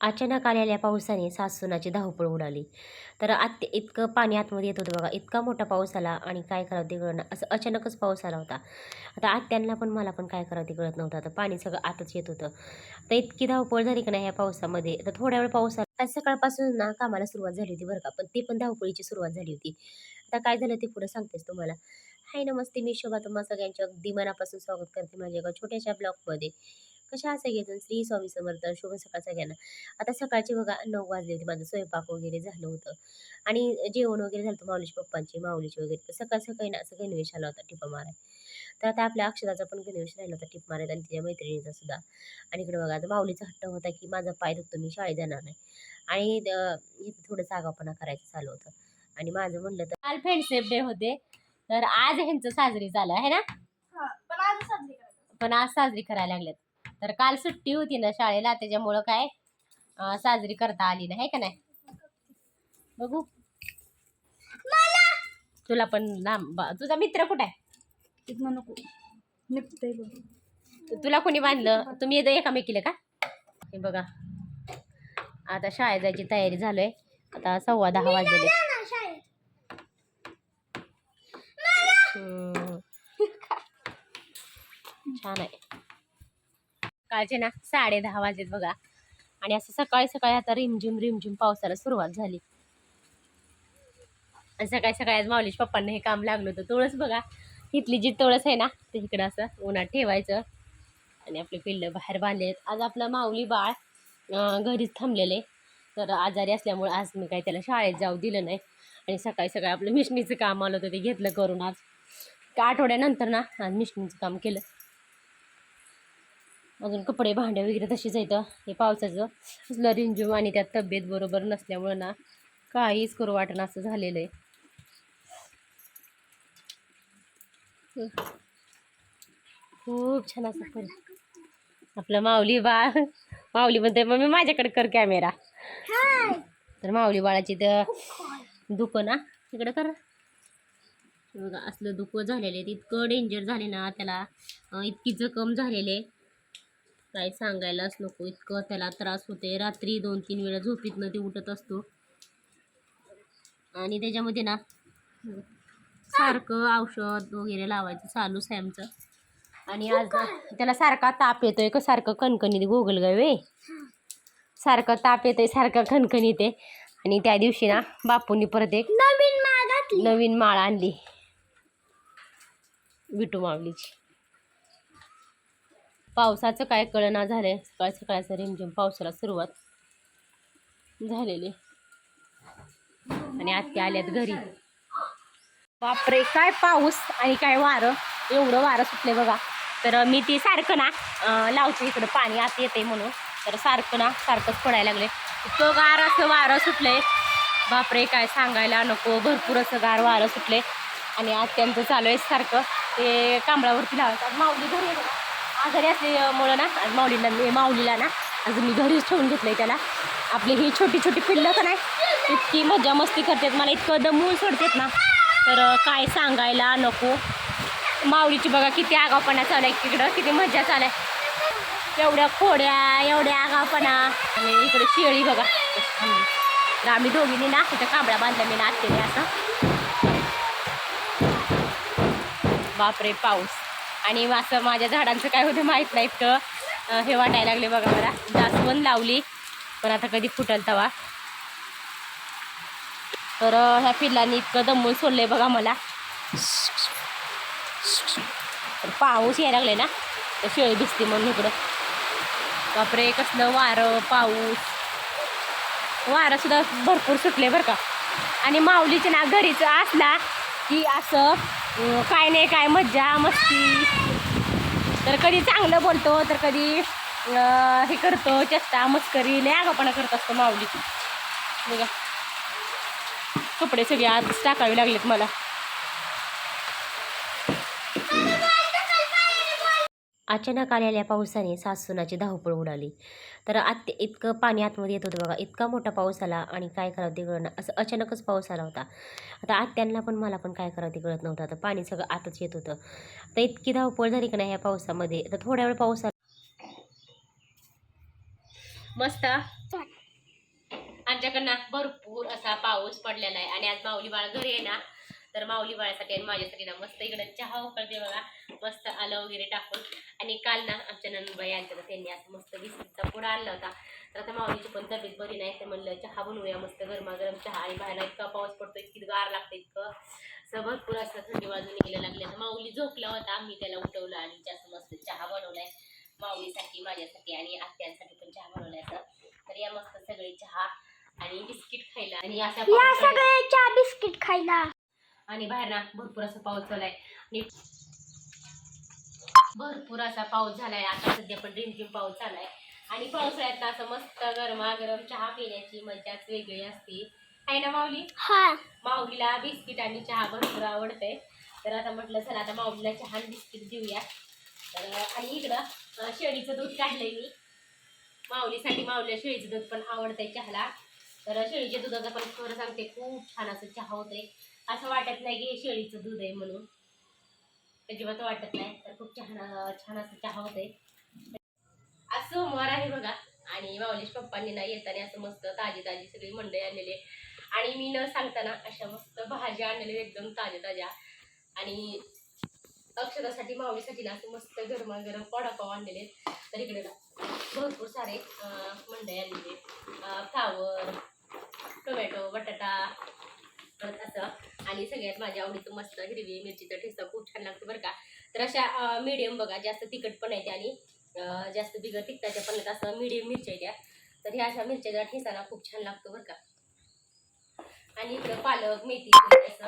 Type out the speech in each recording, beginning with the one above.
अचानक आलेल्या पावसाने सासूनाची धावपळ उडाली. तर इतकं पाणी आतमध्ये येत होतं बघा. इतका मोठा पाऊस आला आणि काय करावं ते कळेना. असं अचानकच पाऊस आला होता. आता आत्यांना पण मला पण काय करावं ते कळत नव्हतं. आता पाणी सगळं आतच येत होतं. तर इतकी धावपळ झाली की नाही ह्या पावसामध्ये. तर थोड्या वेळ पाऊस आला. आज सकाळपासून ना कामाला सुरुवात झाली होती बरं का. पण ती पण धावपळीची सुरुवात झाली होती. आता काय झालं ते पुढे सांगतेच तुम्हाला. हाय नमस्ते, मी शोभा तुम्हा सगळ्यांच्या अगदी मनापासून स्वागत करते माझ्या एका छोट्याशा ब्लॉगमध्ये. कशा आहात सगळेजण? श्री स्वामी समर्थ. शुभ सकाळ सगळ्यांना. आता सकाळचे बघा 9 वाजले होते. माझं स्वयंपाक वगैरे झालं होतं आणि जेवण वगैरे झालं होतं माऊलीच्या पप्पांची, माऊलीची वगैरे. तर सकाळ-सकाळी ना असं गणवेश आला होता टिपा माराय. तर आता आपल्या अक्षराचा पण गणवेश राहिला होता टिप मारायला आणि तिच्या मैत्रिणीचा सुद्धा. आणि इकडे बघा आता माऊलीचा हट्ट होता, की माझा पाय दुखतो, मी शाळेत जाणार नाही. आणि इथं थोडंसं आगाऊपणा करायचं चालू होतं. आणि माझं म्हणलं तर काल फ्रेंडशिप डे होते, तर आज ह्यांचं साजरी झालं आहे ना? पण आज साजरी करायला लागलेत. तर काल सुट्टी होती ना शाळेला, त्याच्यामुळं काय साजरी करता आली नाही, आहे का नाही? बघू तुला पण तुझा मित्र कुठे आहे? नको तुला कोणी बांधलं? तुम्ही एकामेकीला का? हे बघा आता शाळेत जायची तयारी झालोय. आता 10:15 वाजलेले. छान आहे. कालचे ना 10:30 वाजलेत बघा. आणि असं सकाळी सकाळी आता रिमझिम रिमझिम पावसाला सुरुवात झाली. आणि सकाळी सकाळी आज माऊलीच्या पप्पांना हे काम लागलं होतं. तुळस बघा, इथली जी तुळस आहे ना ते इकडं असं उन्हात ठेवायचं आणि आपले पिल्लं बाहेर बांधले. आज आपलं माऊली बाळ घरीच थांबलेले. तर आजारी असल्यामुळे आज मी काही त्याला शाळेत जाऊ दिलं नाही. आणि सकाळी सकाळी आपलं मिशनीचं काम आलं होतं ते घेतलं करून. आज आठवड्यानंतर ना आज मिशनीचं काम केलं. अजून कपडे भांडे वगैरे तशीच येतं. हे पावसाचं असलं रिंजूम आणि त्यात तब्येत बरोबर नसल्यामुळं ना काहीच करू वाटणं असं झालेलं आहे. खूप छान असं आपलं माऊली बाळ. माऊली म्हणते मम्मी माझ्याकडे कर कॅमेरा. तर माऊली बाळाची तर दुखं ना तिकडे कर बघा. असलं दुखं झालेलं आहे. इतकं डेंजर झाले ना त्याला, इतकी जखम झालेले काय सांगायलाच नको. इतकं त्याला त्रास होते. रात्री 2-3 वेळा झोपीतनं ते उठत असतो. आणि त्याच्यामध्ये ना सारखं औषध वगैरे लावायचं चालूच आहे आमचं. आणि आज त्याला सारखा ताप येतोय का सारखं कणकणीत गोगल गावे सारखं ताप येतोय सारखं कणकणीत आहे. आणि त्या दिवशी ना बापूंनी परत एक नवीन माळ आणली विटू माऊलीची. पावसाचं काय कळना झालंय. सकाळ सकाळचं रिमझिम पावसाला सुरुवात झालेली. आणि आत्या आल्यात घरी. बापरे काय पाऊस आणि काय वारं. एवढं वारं सुटले बघा. तर मी ती सारखं ना लावते इकडं पाणी आत येते म्हणून. तर सारखंच पडायला लागले. इतकं गार असं वारं सुटले बापरे काय सांगायला नको. भरपूर असं गार वारं सुटले. आणि आत्यांचं चालू आहे सारखं ते कांबळावरती लावायचं. माऊली घरी आजारी असल्यामुळं ना आज माऊलीला ना आज मी घरीच ठेवून घेतलंय त्याला. आपली ही छोटी छोटी पिल्लं का नाही इतकी मजा मस्ती करतात. मला इतकं दमवून सोडतात ना तर काय सांगायला नको. माऊलीची बघा किती आगावपणा चालू आहे तिकडं. किती मजा चालू आहे. एवढ्या खोड्या एवढ्या आगावपणा. आणि इकडे शेळी बघा. तर आम्ही दोघींनी ना तिथं कांबळा बांधल्या मी नाचतेने असं. बापरे पाऊस. आणि असं माझ्या झाडांचं काय होतं माहीत नाही. इतकं हे वाटायला लागले बघा मला. जास्वंद लावली पण आता कधी फुटल तवा. तर ह्या पिल्लांनी इतकं दमून सोडलंय बघा मला. तर पाऊस यायला लागले ना तर शेळी भिजते म्हणून इकडं. बापरे कसलं वारं पाऊस. वारं सुद्धा भरपूर सुटले बरं का. आणि माऊलीचे ना घरीच असला की असं काय नाही काय मज्जा मस्ती. तर कधी चांगलं बोलतो तर कधी हे करतो चेष्टा मस्करी लय आगाऊपणा करत असतो माऊली. बघा कपडे सगळे आज टाकावे लागलेत मला. अचानक आलेल्या पावसाने सासूनाची धावपळ उडाली. तर इतकं पाणी आतमध्ये येत होतं बघा. इतका मोठा पाऊस आला आणि काय करावं ते कळेना. असं अचानकच पाऊस आला होता. आता आत्यांना पण मला पण काय करावं ते कळत नव्हतं. आता पाणी सगळं आतच येत होतं. तर इतकी धावपळ झाली की नाही ह्या पावसामध्ये. तर थोड्या वेळ पाऊस आला मस्त आमच्याकडनं भरपूर असा पाऊस पडलेला आहे आणि आज माऊली बाळ घरी आहे ना, तर माऊली बाळासाठी आणि माझ्यासाठी ना मस्त इकडे चहा उकळते बघा, मस्त आलं वगैरे टाकून. आणि काल ना आमच्या नंदबाई यांच्या त्यांनी असं मस्त बिस्किटचा पुडा आणला होता. तर आता माऊलीची पण तब्येत बरी नाही, तर म्हणलं चहा बनवूया मस्त गरमागरम चहा. आणि बाहेर इतका पाऊस पडतो, इतकी गार लागतं, इतकं असं भरपूर असं थंडी वाजून गेलं लागले. तर माऊली झोपला होता, आम्ही त्याला उठवलं आणि जास्त मस्त चहा बनवलाय माऊलीसाठी, माझ्यासाठी आणि आत्यांसाठी पण चहा बनवलाय. तर या मस्त सगळे चहा आणि बिस्किट खायला आणि अशा चहा बिस्किट खायला. आणि बाहेर ना भरपूर असा पाऊस झालाय आणि भरपूर असा पाऊस झालाय. आता सध्या पण रिमझिम पाऊस झालाय आणि पावसाळ्यात असं मस्त गरमागरम चहा पिण्याची मजाच वेगळी असते, आहे ना माऊली? हा. माऊलीला बिस्किट आणि चहा भरपूर आवडते. तर आता म्हटलं चला आता माऊलीला चहा आणि बिस्किट देऊया. तर आणि इकडं शेळीचं दूध काढलंय मी माऊलीसाठी. माऊलीला शेळीचं दूध पण आवडतंय चहाला. तर शेळीच्या दुधाचं पण खरं सांगते खूप छान असं चहा होतंय. असं वाटत नाही की हे शेळीचं दूध आहे म्हणून, अजिबात वाटत नाही. तर खूप छान असं चहा होतंय. आज सोमवार आहे बघा आणि माऊलीश पप्पांनी ना येताना असं मस्त ताजी ताजी सगळी मंडई आणलेली आणि मी न सांगताना अशा मस्त भाज्या आणलेल्या एकदम ताज्या. आणि अक्षरासाठी माऊलीसाठी ना असं मस्त गरमागरम वडापाव आणलेले. तर इकडे ना भरपूर सारे मंडई आणलेले, फ्लावर, टोमॅटो, बटाटा परत असं. आणि सगळ्यात माझ्या आवडीचं मस्त हिरवी मिरचीचा ठेचा खूप छान लागतो बरं का. तर अशा मीडियम बघा, जास्त तिखट पण आहे आणि जास्त बिगर तिखटाच्या पण आहेत, असं मीडियम मिरच्या आहेत त्या. तर ह्या अशा मिरच्याचा ठेचा खूप छान लागतो बरं का. आणि इकडं पालक मेथी असं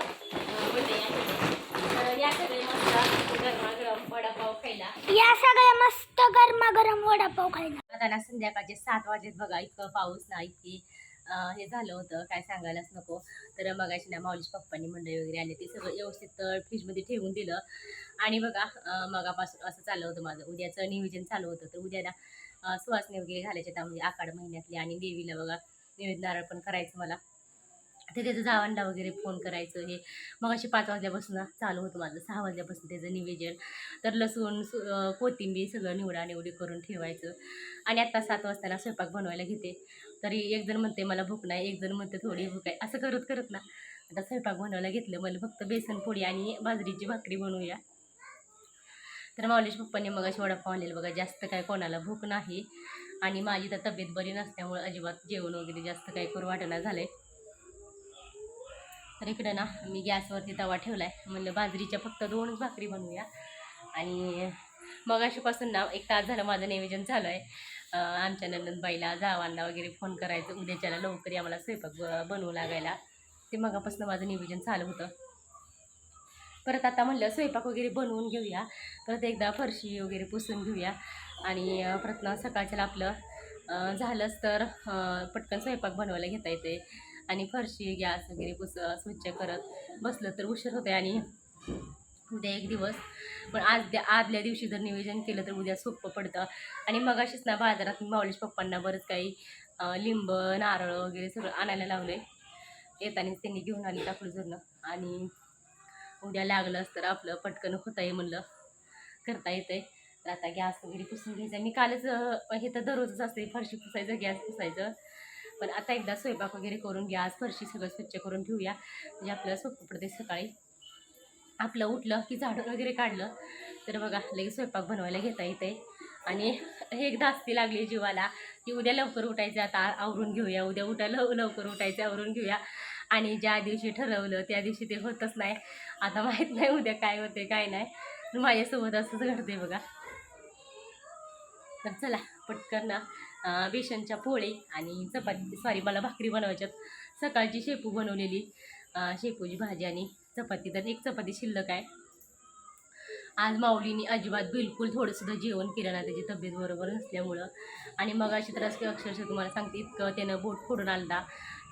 मंडई आहे. तर या सगळे मस्त गरमागरम वडापाव खायला, या सगळ्या मस्त गरमागरम वडापाव खायला. आता ना संध्याकाळचे 7 वाजलेत बघा. इतकं पाऊस ना इतकी हे झालं होतं काय सांगायलाच नको. तर मगाशी ना माऊलीश पप्पांनी मंडई वगैरे आले, ते सगळं व्यवस्थित फ्रीजमध्ये ठेवून दिलं. आणि बघा मगापासून असं चाललं होतं माझं, उद्याचं नियोजन चालू होतं. तर उद्या ना सुवासने वगैरे घालायचे त्यामध्ये आखाड महिन्यातली आणि देवीला बघा नैवेद्य नारळ पण करायचं मला. ते त्याचं जावंडा वगैरे फोन करायचं, हे मग अशी 5 वाजल्यापासून चालू होतं माझं, 6 वाजल्यापासून त्याचं निवेदन. तर लसूण कोथिंबीर सगळं निवडानिवडी करून ठेवायचं. आणि आत्ता 7 वाजताना स्वयंपाक बनवायला घेते. तरी एक जण म्हणते मला भूक नाही, एक जण म्हणते थोडी भूक आहे, असं करत करत ना आता स्वयंपाक बनवायला घेतलं. मला फक्त बेसन पोळी आणि बाजरीची भाकरी बनवूया. तर माऊलीश पप्पांनी मग अशी वडापाव आणलेलं बघा. जास्त काय कोणाला भूक नाही आणि माझी तर तब्येत बरी नसल्यामुळे अजिबात जेवण वगैरे जास्त काही करू वाटेना झालंय. तर इकडं ना मी गॅसवरती तवा ठेवला आहे, म्हणलं बाजरीच्या फक्त 2च भाकरी बनवूया. आणि मग अशीपासून ना 1 तास झालं माझं नियोजन झालं आहे. आमच्या नंदबाईला जावांना वगैरे फोन करायचं, उद्याच्याला लवकर आम्हाला स्वयंपाक बनवू लागायला. ते मगापासून माझं नियोजन चालू होतं. परत आता म्हणलं स्वयंपाक वगैरे बनवून घेऊया, परत एकदा फरशी वगैरे पुसून घेऊया. आणि परत ना सकाळच्याला आपलं झालंच तर पटकन स्वयंपाक बनवायला घेता येते. आणि फरशी गॅस वगैरे स्वच्छ करत बसलं तर उशीर होते आणि उद्या एक दिवस. पण आदल्या दिवशी जर नियोजन केलं तर उद्या सोपं पडतं. आणि मग अशीच ना बाजारात माऊलीश पप्पांना बरंच काही लिंब नारळ वगैरे सगळं आणायला लावलं आहे. येतानीच त्यांनी घेऊन आली टाकून. आणि उद्या लागलंच तर आपलं पटकन होता आहे म्हणलं, करता येतं आहे. तर आता गॅस वगैरे पुसून घ्यायचं. मी कालच हे तर दररोजच असते, फरशी पुसायचं गॅस पुसायचं. पण आता एकदा स्वयंपाक वगैरे करून गॅस फरशी सगळं स्वच्छ करून ठेवूया, म्हणजे आपल्याला सोपं पडते. सकाळी आपलं उठलं की झाडून वगैरे काढलं तर बघा लगेच स्वयंपाक बनवायला घेता येते. आणि हे एकदा असती लागली जीवाला की उद्या लवकर उठायचं, आता आवरून घेऊया, उद्या उठायला लवकर उठायचं, आवरून घेऊया. आणि ज्या दिवशी ठरवलं त्या दिवशी ते होतच नाही. आता माहीत नाही उद्या काय होते काय नाही, माझ्यासोबत असंच घडते बघा. तर चला पटकन ना बेसनच्या पोळी आणि चपाती, मला भाकरी बनवायच्यात. सकाळची शेपू बनवलेली, शेपूची भाजी आणि चपाती. तर 1 चपाती शिल्लक आहे. आज माऊलीने अजिबात बिलकुल थोडंसुद्धा जेवण केलं ना, त्याची तब्येत बरोबर नसल्यामुळं. आणि मग अशी तर अक्षरशः तुम्हाला सांगते, इतकं त्यानं बोट फोडून आणला,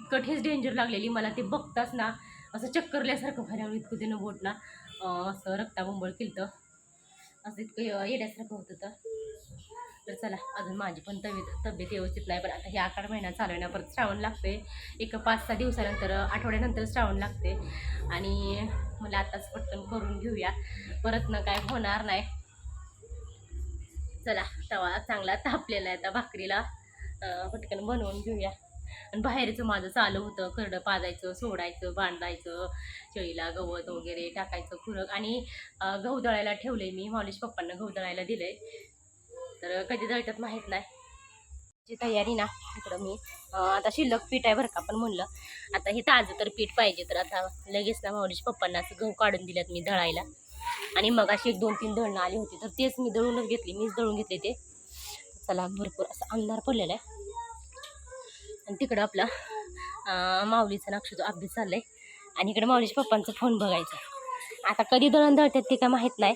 इतकं ठेच डेंजर लागलेली मला. ते बघताच ना असं चक्करल्यासारखं व्हायला, इतकं त्यानं बोट ना असं रक्ताबंबळ केलं, असं इतकं येण्यासारखं होतं. तर चला अजून माझी पण तब्येत व्यवस्थित नाही. पण आता हे आखाड महिना चालू आहे ना, परत श्रावण लागते. एक 5-6 दिवसानंतर, आठवड्यानंतर श्रावण लागते. आणि मला आताच पटकन करून घेऊया, परत ना काय होणार नाही. चला तवा चांगला तापलेला आहे, आता भाकरीला पटकन बनवून घेऊया. आणि बाहेरचं माझं चालू होतं, करडं पाजायचं, सोडायचं, बांधायचं, शेळीला गवत वगैरे टाकायचं खुरक. आणि गहू दळायला ठेवले मी, माऊलीच्या पप्पांना गहू दळायला दिलंय, तर कधी दळतात माहीत नाही. ची तयारी ना इकडं मी आता शिल्लक पीठ आहे बरं का, पण म्हणलं आता हे ताजं तर पीठ पाहिजे, तर आता लगेच ना माऊलीच्या पप्पांना असं गहू काढून दिल्यात मी दळायला. आणि मग अशी 1-2-3 दळणं आली होती, तर तेच मी दळूनच घेतली, मीच दळून घेतले ते. चला, भरपूर असा अंधार पडलेला आहे. आणि तिकडं आपला माऊलीचा नक्षत्र अभ्यास चाललाय, आणि इकडे माऊलीच्या पप्पांचा फोन बघायचा. आता कधी दळण दळतात ते काय माहीत नाही.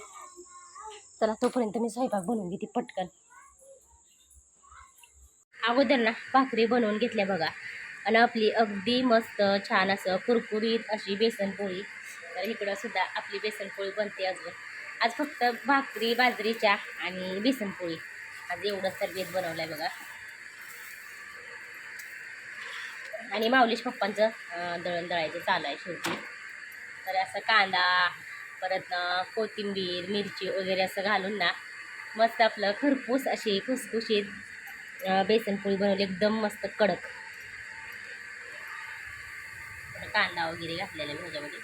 चला, तोपर्यंत मी स्वयंपाक बनवून घेते पटकन. अगोदर ना भाकरी बनवून घेतल्या बघा, आणि आपली अगदी मस्त छान असं कुरकुरीत अशी बेसनपोळी. तर इकडं सुद्धा आपली बेसनपोळी बनते अजून. आज फक्त भाकरी, बाजरीच्या आणि बेसनपोळी, आज एवढंच तर बेत बनवलं आहे बघा. आणि माऊलीच्या पप्पांचं दळण दळायचं चालू आहे शेवटी. तर असं कांदा, परत कोथिंबीर, मिरची वगैरे असं घालून ना मस्त आपलं खरपूस अशी खुसखुशीत बेसनपोळी बनवली, एकदम मस्त कडक. कांदा वगैरे घातलेला ह्याच्यामध्ये.